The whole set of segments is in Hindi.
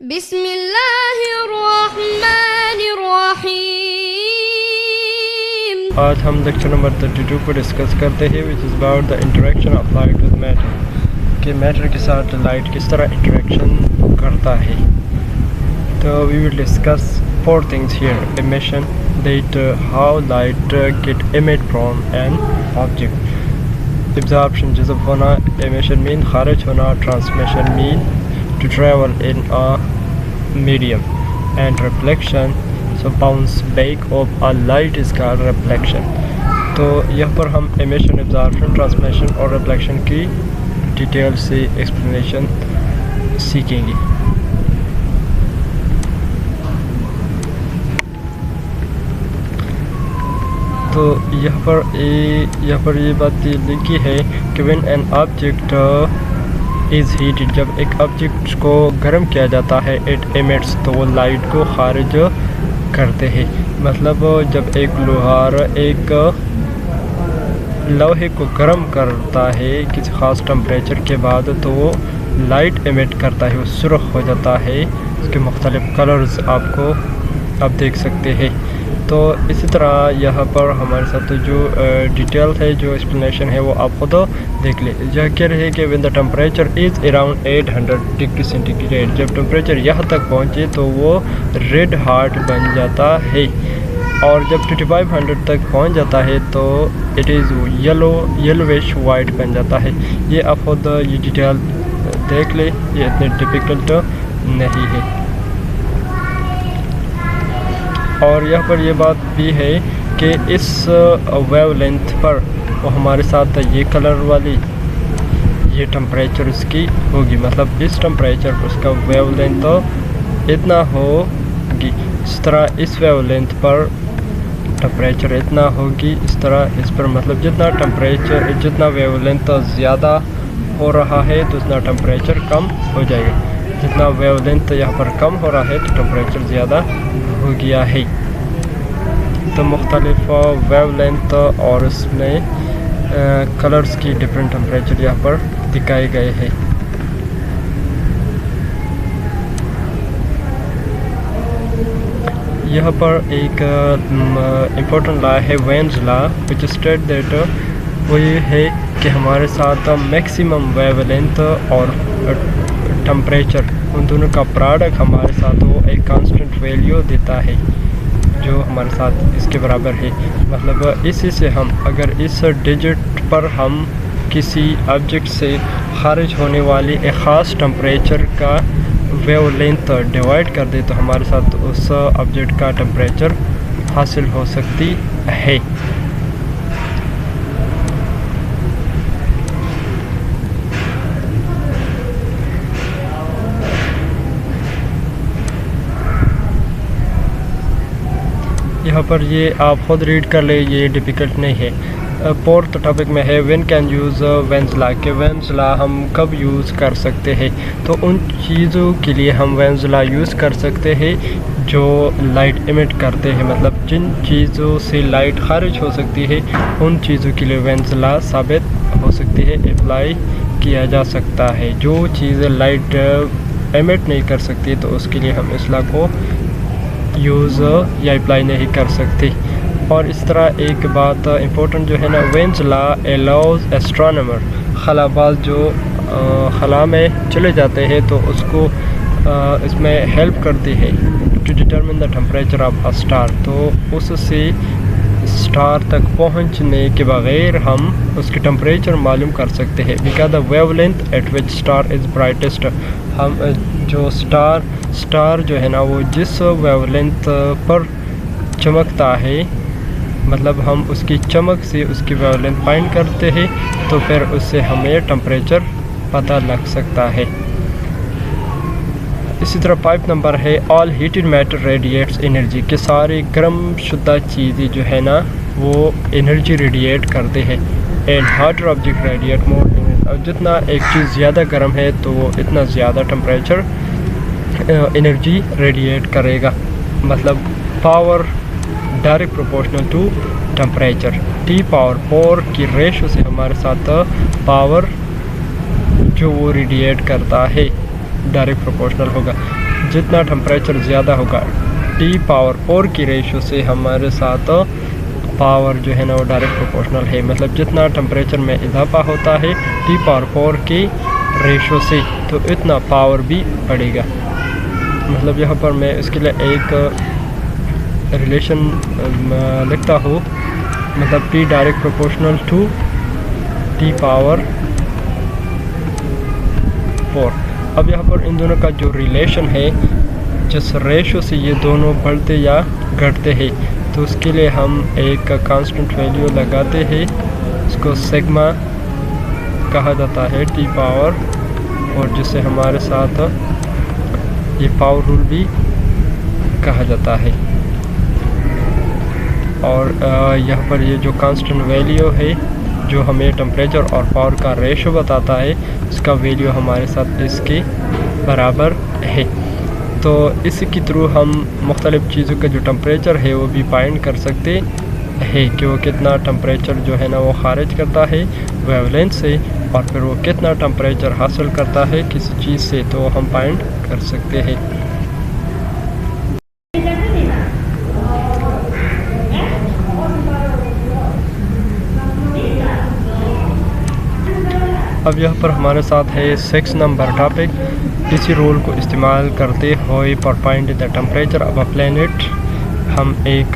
बिस्मिल्लाहिर्रहमानिर्रहीम। आज हम लेक्चर नंबर 32 को डिस्कस करते हैं, which is about the interaction of light with matter, कि मैटर के साथ लाइट किस तरह इंटरेक्शन करता है। तो we will discuss 4 things here: emission, that how light get emit from an object, absorption जज़ब होना, emission mean खारिज होना, transmission mean to travel in a medium, and reflection, so bounce back of a light is called reflection। तो यहाँ पर हम emission, absorption, transmission और reflection की डिटेल से एक्सप्लेनेशन सीखेंगे। तो यहाँ पर ये बात लिखी है कि when an object is heated, जब एक ऑब्जेक्ट को गर्म किया जाता है, इट एमिट्स, तो वो लाइट को खारिज करते हैं। मतलब जब एक लोहार एक लोहे को गर्म करता है किसी ख़ास टेम्परेचर के बाद, तो वो लाइट एमिट करता है, वो सुर्ख हो जाता है। उसके मुख्तलिफ़ कलर्स आप देख सकते हैं। तो इसी तरह यहाँ पर हमारे साथ जो डिटेल है, जो एक्सप्लेनेशन है, वो आप खुद देख ले। यह कह रहे हैं कि when the temperature is around 800 degree centigrade, जब टेम्परेचर यहाँ तक पहुँचे तो वो रेड हार्ट बन जाता है, और जब 2500 तक पहुँच जाता है तो इट इज़ येलोविश वाइट बन जाता है। ये आप खुद ये डिटेल देख ले, ये इतने डिफ़िकल्ट नहीं है। और यहाँ पर ये बात भी है कि इस वेवलेंथ पर वो हमारे साथ ये कलर वाली ये टेम्परेचर उसकी होगी, मतलब इस टेम्परेचर पर उसका वेवलेंथ इतना होगी, इस तरह इस वेवलेंथ पर टेम्परेचर इतना होगी, इस तरह इस पर, मतलब जितना वेवलेंथ ज़्यादा हो रहा है तो उतना टेम्परेचर कम हो जाएगा। जितना वेवलेंथ यहाँ पर कम हो रहा है तो टेम्परेचर ज़्यादा हो गया है। तो मुख्तलिफ वेवलेंथ और उसमें कलर्स की डिफरेंट टेम्परेचर यहाँ पर दिखाए गए हैं। यहाँ पर एक इम्पोर्टेंट लॉ है, veins law, which state that, वो ये है कि हमारे साथ मैक्सिमम वेवलेंथ और टेम्परेचर, उन दोनों का प्रोडक्ट हमारे साथ वो एक कांस्टेंट वैल्यू देता है जो हमारे साथ इसके बराबर है। मतलब इसी से हम अगर इस डिजिट पर हम किसी ऑब्जेक्ट से खारिज होने वाली एक ख़ास टेम्परेचर का वेवलेंथ डिवाइड कर दे तो हमारे साथ उस ऑब्जेक्ट का टेम्परेचर हासिल हो सकती है। यहाँ पर ये आप ख़ुद रीड कर ले, ये डिफ़िकल्ट नहीं है। 4th टॉपिक में है when can use veins law, के वेन्स लॉ हम कब यूज़ कर सकते हैं। तो उन चीज़ों के लिए हम वेन्स लॉ यूज़ कर सकते हैं जो लाइट इमिट करते हैं, मतलब जिन चीज़ों से लाइट खारिज हो सकती है उन चीज़ों के लिए वेन्स लॉ साबित हो सकती है, अप्लाई किया जा सकता है। जो चीज़ें लाइट इमिट नहीं कर सकती तो उसके लिए हम इस लॉ को यूज़ या अप्लाई नहीं कर सकते। और इस तरह एक बात इम्पोर्टेंट जो है ना, वेन्स लॉ अलाउज एस्ट्रोनॉमर, खलाबाज जो खला में चले जाते हैं तो उसको इसमें हेल्प करती है to determine the temperature of a star. तो उससे स्टार तक पहुंचने के बगैर हम उसके टेम्परेचर मालूम कर सकते हैं, because the wavelength eight which star is brightest. हम जो स्टार जो है ना, वो जिस वेवलेंथ पर चमकता है, मतलब हम उसकी चमक से उसकी वेवलेंथ फाइंड करते हैं, तो फिर उससे हमें टेम्परेचर पता लग सकता है। इसी तरह 5 नंबर है all heated matter radiates energy, के सारी गर्म शुदा चीज़ें जो है ना वो एनर्जी रेडिएट करते हैं। And hotter object radiate more energy, और जितना एक चीज़ ज़्यादा गर्म है तो वो इतना ज़्यादा टेम्परेचर एनर्जी रेडिएट करेगा। मतलब power direct proportional to temperature, T⁴ की रेशो से हमारे साथ पावर जो वो रेडिएट करता है डायरेक्ट प्रोपोर्शनल होगा। जितना टेम्परेचर ज़्यादा होगा टी पावर 4 की रेशो से हमारे साथ पावर जो है ना वो डायरेक्ट प्रोपोर्शनल है। मतलब जितना टेम्परेचर में इजाफा होता है टी पावर 4 की रेशो से तो इतना पावर भी बढ़ेगा। मतलब यहाँ पर मैं इसके लिए एक रिलेशन लिखता हूँ, मतलब T direct proportional to T power 4। अब यहाँ पर इन दोनों का जो रिलेशन है, जिस रेशो से ये दोनों बढ़ते या घटते हैं, तो उसके लिए हम एक कांस्टेंट वैल्यू लगाते हैं, इसको सिग्मा कहा जाता है टी पावर, और जिससे हमारे साथ ये पावर रूल भी कहा जाता है। और यहाँ पर ये जो कांस्टेंट वैल्यू है जो हमें टेम्परेचर और पावर का रेशो बताता है, इसका वैल्यू हमारे साथ इसके बराबर है। तो इसी के थ्रू हम मुख्तलिफ़ चीज़ों का जो टेम्परेचर है वो भी फाइंड कर सकते हैं कि वो कितना टेम्परेचर जो है ना वो खारिज करता है वेवलेंथ से, और फिर वो कितना टेम्परेचर हासिल करता है किसी चीज़ से, तो हम फाइंड कर सकते हैं। अब यहाँ पर हमारे साथ है 6 नंबर टॉपिक। इसी रूल को इस्तेमाल करते हुए for find the temperature of a planet, हम एक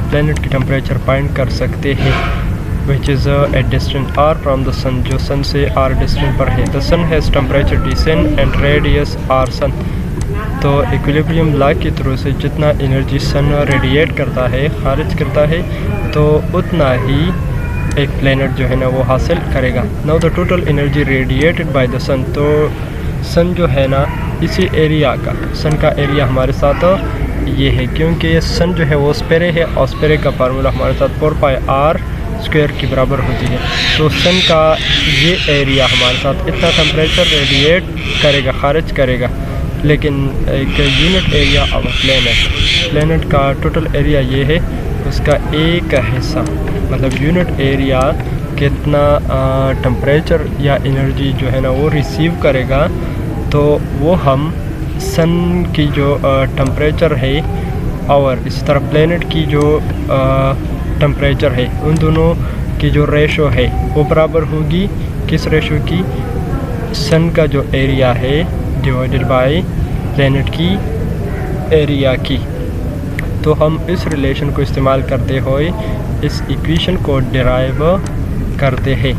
प्लैनेट की टेम्परेचर फाइंड कर सकते हैं which is a distance R from the sun, जो सन से आर डिस्टेंस पर है। The sun has temperature D and radius R sun. तो इक्विलिब्रियम लॉ के थ्रू से जितना एनर्जी सन रेडिएट करता है, खारिज करता है, तो उतना ही एक प्लैनेट जो है ना वो हासिल करेगा। Now the total energy radiated by the sun, तो सन जो है ना इसी एरिया का, सन का एरिया हमारे साथ ये है, क्योंकि सन जो है वो स्पेरे है, और स्पेरे का फार्मूला हमारे साथ 4πr स्क्वायर के बराबर होती है। तो सन का ये एरिया हमारे साथ इतना टेम्परेचर रेडिएट करेगा, खारिज करेगा। लेकिन एक यूनिट एरिया ऑफ प्लैनेट का टोटल एरिया ये है, उसका एक हिस्सा, मतलब यूनिट एरिया कितना टेम्परेचर या एनर्जी जो है ना वो रिसीव करेगा, तो वो हम सन की जो टेम्परेचर है और इसी तरह प्लैनेट की जो टेम्परेचर है, उन दोनों की जो रेशो है वो बराबर होगी किस रेशो की, सन का जो एरिया है डिवाइडेड बाय प्लैनेट की एरिया की। तो हम इस रिलेशन को इस्तेमाल करते हुए इस इक्वेशन को डिराइव करते हैं।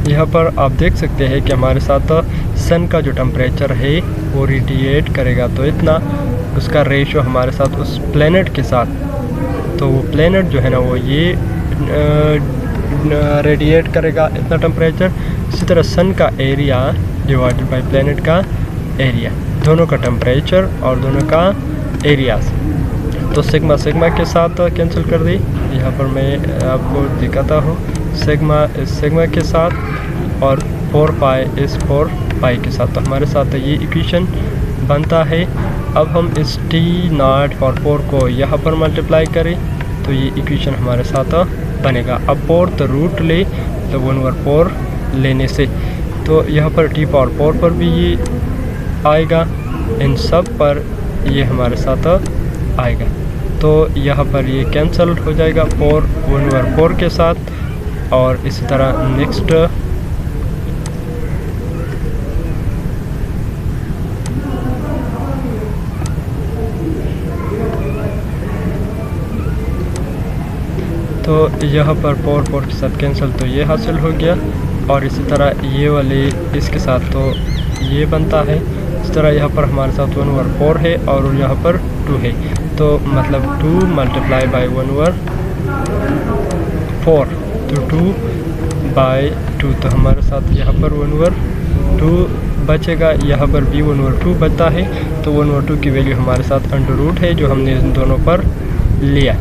यहाँ पर आप देख सकते हैं कि हमारे साथ सन का जो टेम्परेचर है वो रेडिएट करेगा, तो इतना उसका रेशो हमारे साथ उस प्लैनेट के साथ, तो वो प्लैनेट जो है ना वो ये रेडिएट करेगा इतना टेम्परेचर। इसी तरह सन का एरिया डिवाइडेड बाय प्लैनेट का एरिया, दोनों का टेम्परेचर और दोनों का एरिया, तो सिग्मा सिग्मा के साथ कैंसिल कर दी। यहाँ पर मैं आपको दिखाता हूँ, सिग्मा इस सिग्मा के साथ और 4π इस 4π के साथ, तो हमारे साथ ये इक्वेशन बनता है। अब हम इस T0 और 4 को यहाँ पर मल्टीप्लाई करें तो ये इक्वेशन हमारे साथ बनेगा। अब 4th रूट ले तो 1/4 लेने से, तो यहाँ पर T पावर 4 पर भी ये आएगा, इन सब पर ये हमारे साथ आएगा, तो यहाँ पर ये कैंसिल हो जाएगा 4 1/4 के साथ। और इसी तरह नेक्स्ट तो यहाँ पर 4 के साथ कैंसिल, तो ये हासिल हो गया। और इसी तरह ये वाले इसके साथ तो ये बनता है। इस तरह यहाँ पर हमारे साथ 1/4 है और यहाँ पर 2 है, तो मतलब 2 मल्टीप्लाई बाई 1/4 तो 2/2, तो हमारे साथ यहाँ पर 1/2 बचेगा, यहाँ पर भी 1/2 बचता है। तो 1/2 की वैल्यू हमारे साथ अंडर रूट है जो हमने इन दोनों पर लिया।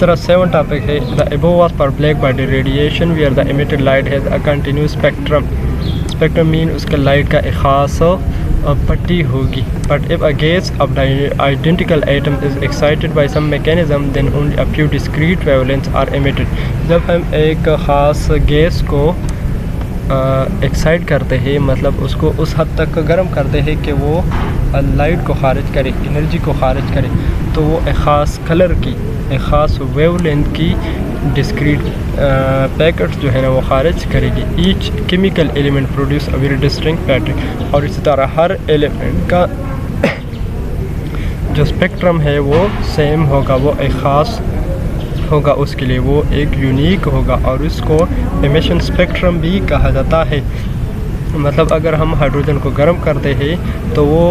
तरह 7 टॉपिक है the above was for black body radiation where the emitted light has a continuous spectrum. Spectrum mean उसका लाइट का एक ख़ास पट्टी होगी। But if a gas of the identical atom is excited by some mechanism then only a few discrete wavelengths are emitted. जब हम एक ख़ास गैस को एक्साइट करते हैं, मतलब उसको उस हद तक गर्म करते हैं कि वो लाइट को खारिज करे, एनर्जी को खारिज करे, तो वो एक ख़ास कलर की, एक ख़ास वेवलेंथ की डिस्क्रीट पैकेट्स जो है ना वो खारिज करेगी। Each chemical element produce a very distinct pattern. और इसी तरह हर एलिमेंट का जो स्पेक्ट्रम है वो सेम होगा, वो एक ख़ास होगा, उसके लिए वो एक यूनिक होगा और इसको एमिशन स्पेक्ट्रम भी कहा जाता है। मतलब अगर हम हाइड्रोजन को गर्म करते हैं तो वो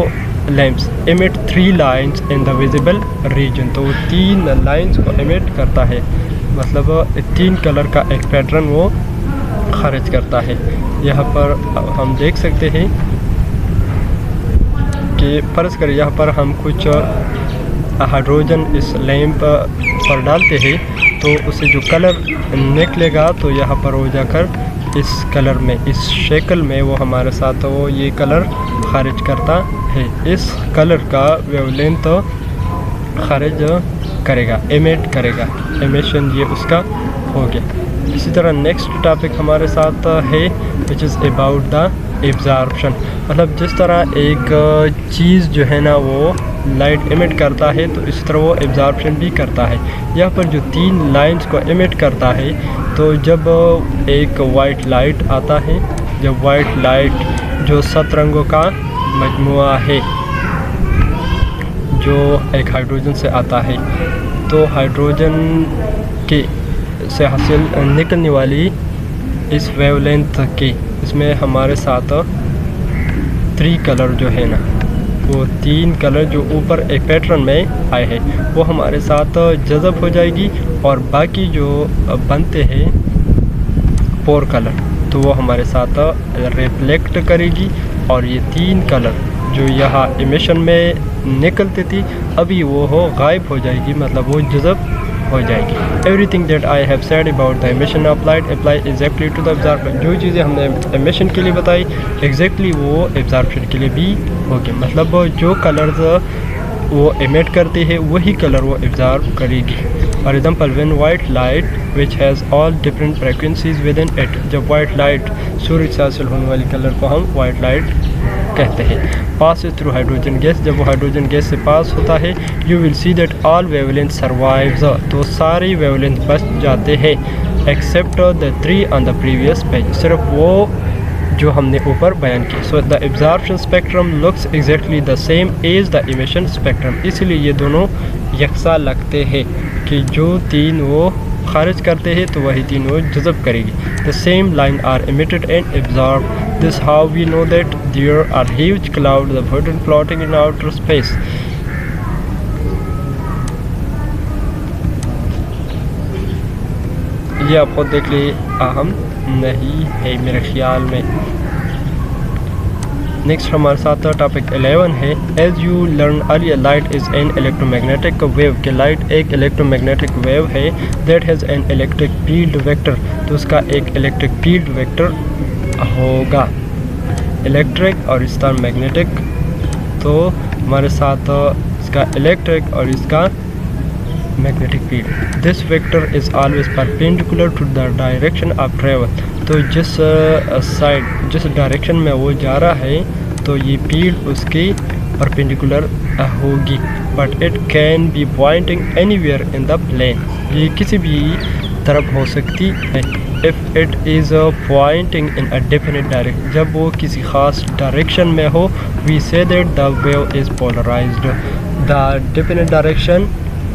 lamps emit 3 lines in the visible region, तो वो 3 लाइंस को एमिट करता है, मतलब 3 कलर का एक पैटर्न वो खारिज करता है। यहाँ पर हम देख सकते हैं कि फर्ज करें यहाँ पर हम कुछ हाइड्रोजन इस लैंप पर डालते हैं तो उससे जो कलर निकलेगा तो यहाँ पर हो जाकर इस कलर में, इस शक्ल में वो हमारे साथ वो ये कलर खारिज करता है। इस कलर का वेवलेंथ खारिज करेगा, एमिट करेगा, एमिशन ये उसका हो गया। इसी तरह नेक्स्ट टॉपिक हमारे साथ है विच इज़ अबाउट द एब्जॉर्प्शन। मतलब जिस तरह एक चीज़ जो है ना वो लाइट एमिट करता है तो इसी तरह वो एब्जॉर्प्शन भी करता है। यहाँ पर जो 3 लाइंस को एमिट करता है, तो जब एक वाइट लाइट आता है, जब वाइट लाइट जो 7 रंगों का मजमुआ है जो एक हाइड्रोजन से आता है, तो हाइड्रोजन के से हासिल निकलने वाली इस वेवलेंथ के, इसमें हमारे साथ 3 कलर जो है ना वो 3 कलर जो ऊपर एक पैटर्न में आए हैं वो हमारे साथ जज़ब हो जाएगी और बाकी जो बनते हैं 4 कलर तो वो हमारे साथ रिफ्लेक्ट करेगी और ये 3 कलर जो यहाँ इमिशन में निकलती थी अभी वो गायब हो जाएगी, मतलब वो जज़ब हो जाएगी। Everything that I have said about the emission of light apply exactly to the absorption. जो चीज़ें हमने एमिशन के लिए बताई एग्जैक्टली वो एब्जॉर्प्शन के लिए भी होगी, मतलब जो कलर्स वो एमिट करती है वही कलर वो एब्जॉर्ब करेगी। For example when white light which has all different frequencies with in it, जब वाइट लाइट सूरज से हासिल होने वाली कलर को हम वाइट लाइट कहते हैं। पास थ्रू हाइड्रोजन गैस, जब वो हाइड्रोजन गैस से पास होता है you will see that all wavelength survives, तो सारी वेवलेंथ बच जाते हैं except the 3 on the previous page, सिर्फ वो जो हमने ऊपर बयान की। So the absorption spectrum looks exactly the same as the emission spectrum, इसलिए ये दोनों यकसा लगते हैं कि जो 3 वो खारिज करते हैं तो वही 3 वो जज़ब करेगी। The same line are emitted and absorbed. This how we know that there are huge clouds of hidden floating in outer space. ये आप खुद देख लीजिए, अहम नहीं है मेरे ख्याल में। नेक्स्ट हमारे साथ टॉपिक 11 है as you learn earlier light is an electromagnetic wave, कि लाइट एक इलेक्ट्रोमैग्नेटिक वेव है that has an electric field vector, तो उसका एक इलेक्ट्रिक फील्ड वेक्टर होगा। इलेक्ट्रिक और इसका मैग्नेटिक, तो हमारे साथ इसका इलेक्ट्रिक और इसका magnetic field. This vector is always perpendicular to the direction of travel, तो जिस साइड जिस डायरेक्शन में वो जा रहा है तो ये फील्ड उसकी परपेंडिकुलर होगी। But it can be pointing anywhere in the plane, ये किसी भी तरफ हो सकती है। If it is pointing in a definite direction, जब वो किसी ख़ास डायरेक्शन में हो we say that the wave is polarised. The definite direction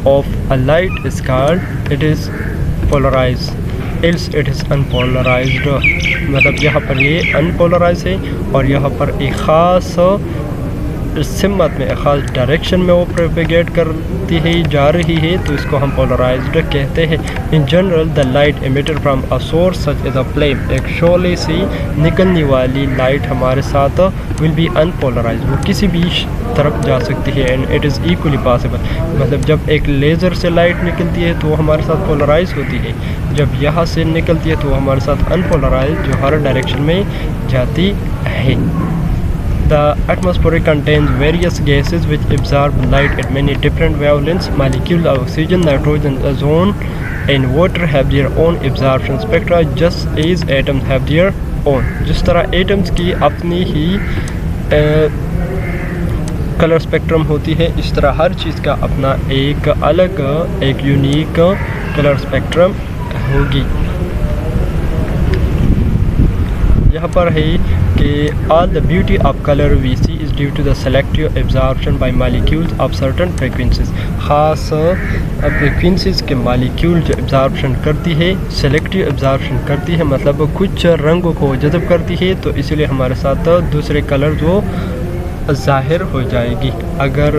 of a light is called it is polarized else it is unpolarized, मतलब यहाँ पर ये unpolarized है और यहाँ पर एक ख़ास सिमत में एक ख़ास डायरेक्शन में वो प्रोपेगेट करती है, जा रही है, तो इसको हम पोलराइज्ड कहते हैं। In general the light emitted from a source such as a flame, एक शोले से निकलने वाली लाइट हमारे साथ विल बी अनपोलराइज्ड, वो किसी भी तरफ जा सकती है and it is equally possible. मतलब जब एक लेज़र से लाइट निकलती है तो हमारे साथ पोलराइज होती है, जब यहाँ से निकलती है तो हमारे साथ अनपोलराइज जो हर डायरेक्शन में जाती है। The atmosphere contains various gases which absorb light at many different wavelengths. Molecules of oxygen, nitrogen, ozone, and water have their own absorption spectra, just as atoms have their own. जिस तरह एटम्स की अपनी ही कलर स्पेक्ट्रम होती है, इस तरह हर चीज़ का अपना एक अलग एक यूनिक कलर स्पेक्ट्रम होगी। यहाँ पर है कि all the beauty of color we see is due to the selective absorption by molecules of certain frequencies। ख़ास फ्रीक्वेंसीज़ के मालिक्यूल जो एब्जॉर्प्शन करती है, सेलेक्टिव एब्जॉर्प्शन करती है, मतलब कुछ रंगों को जज़ब करती है, तो इसलिए हमारे साथ दूसरे कलर जो ज़ाहिर हो जाएगी। अगर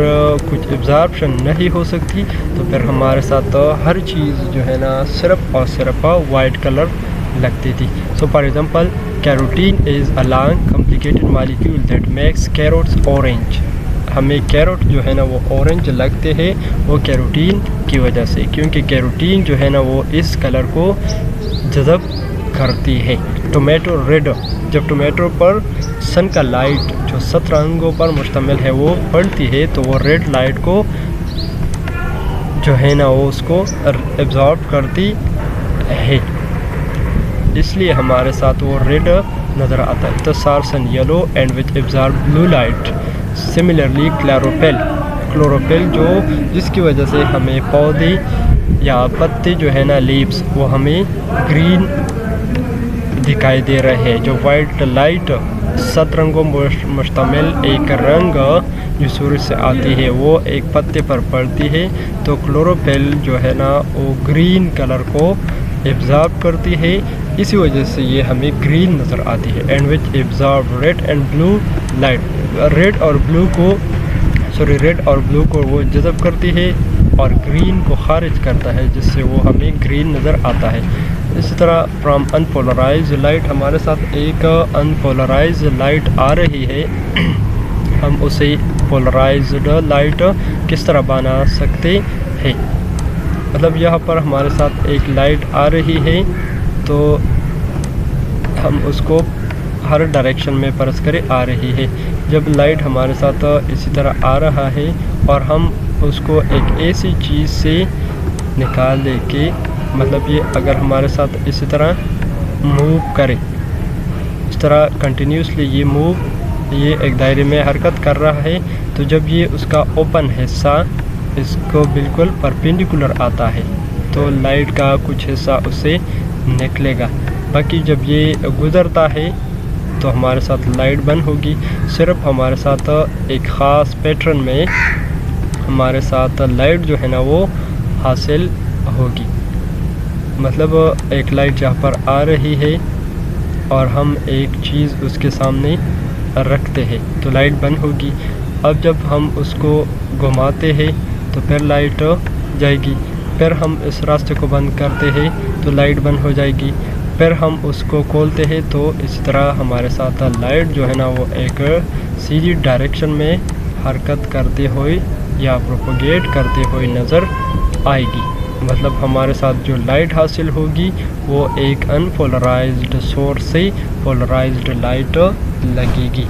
कुछ एब्जॉर्प्शन नहीं हो सकती तो फिर हमारे साथ हर चीज़ जो है ना सिर्फ और सिर्फ वाइट कलर लगती थी। So for example carotene is a long complicated molecule that makes carrots orange. हमें कैरोट जो है ना वो ऑरेंज लगते हैं वो कैरोटीन की वजह से, क्योंकि कैरोटीन जो है ना वो इस कलर को जज़ब करती है। टोमेटो रेड, जब टोमेटो पर सन का लाइट जो 7 रंगों पर मुश्तमिल है वो पड़ती है तो वो रेड लाइट को जो है ना वो उसको एब्जॉर्ब करती है, इसलिए हमारे साथ वो रेड नज़र आता है। तो सार्सन yellow and which absorb blue light. Similarly chlorophyll जो जिसकी वजह से हमें पौधे या पत्ते जो है ना लीव्स वो हमें ग्रीन दिखाई दे रहे हैं। जो वाइट लाइट 7 रंगों मुश्तमिल एक रंग जो सूरज से आती है वो एक पत्ते पर पड़ती है, तो क्लोरोफिल जो है ना वो ग्रीन कलर को एब्जॉर्ब करती है, इसी वजह से ये हमें ग्रीन नज़र आती है। And which absorb red and blue light. Red और ब्लू को वो जज़ब करती है और ग्रीन को खारिज करता है, जिससे वो हमें ग्रीन नज़र आता है। इसी तरह फ्रॉम अनपोलराइज लाइट, हमारे साथ एक अनपोलराइज लाइट आ रही है, हम उसे पोलराइज्ड लाइट किस तरह बना सकते हैं। मतलब यहाँ पर हमारे साथ एक लाइट आ रही है तो हम उसको हर डायरेक्शन में फर्ज करें आ रही है। जब लाइट हमारे साथ इसी तरह आ रहा है और हम उसको एक ऐसी चीज़ से निकाल दे के, मतलब ये अगर हमारे साथ इसी तरह मूव करे, इस तरह कंटिन्यूसली ये एक दायरे में हरकत कर रहा है, तो जब ये उसका ओपन हिस्सा इसको बिल्कुल परपेंडिकुलर आता है तो लाइट का कुछ हिस्सा उससे निकलेगा। बाकी जब ये गुज़रता है तो हमारे साथ लाइट बंद होगी। सिर्फ हमारे साथ एक ख़ास पैटर्न में हमारे साथ लाइट जो है ना वो हासिल होगी। मतलब एक लाइट जहाँ पर आ रही है और हम एक चीज़ उसके सामने रखते हैं तो लाइट बंद होगी। अब जब हम उसको घुमाते हैं तो फिर लाइट जाएगी, फिर हम इस रास्ते को बंद करते हैं तो लाइट बंद हो जाएगी, फिर हम उसको खोलते हैं तो इसी तरह हमारे साथ लाइट जो है ना वो एक सीधी डायरेक्शन में हरकत करते हुए या प्रोपोगेट करते हुए नज़र आएगी। मतलब हमारे साथ जो लाइट हासिल होगी वो एक अनपोलराइज्ड सोर्स से पोलराइज्ड लाइट लगेगी।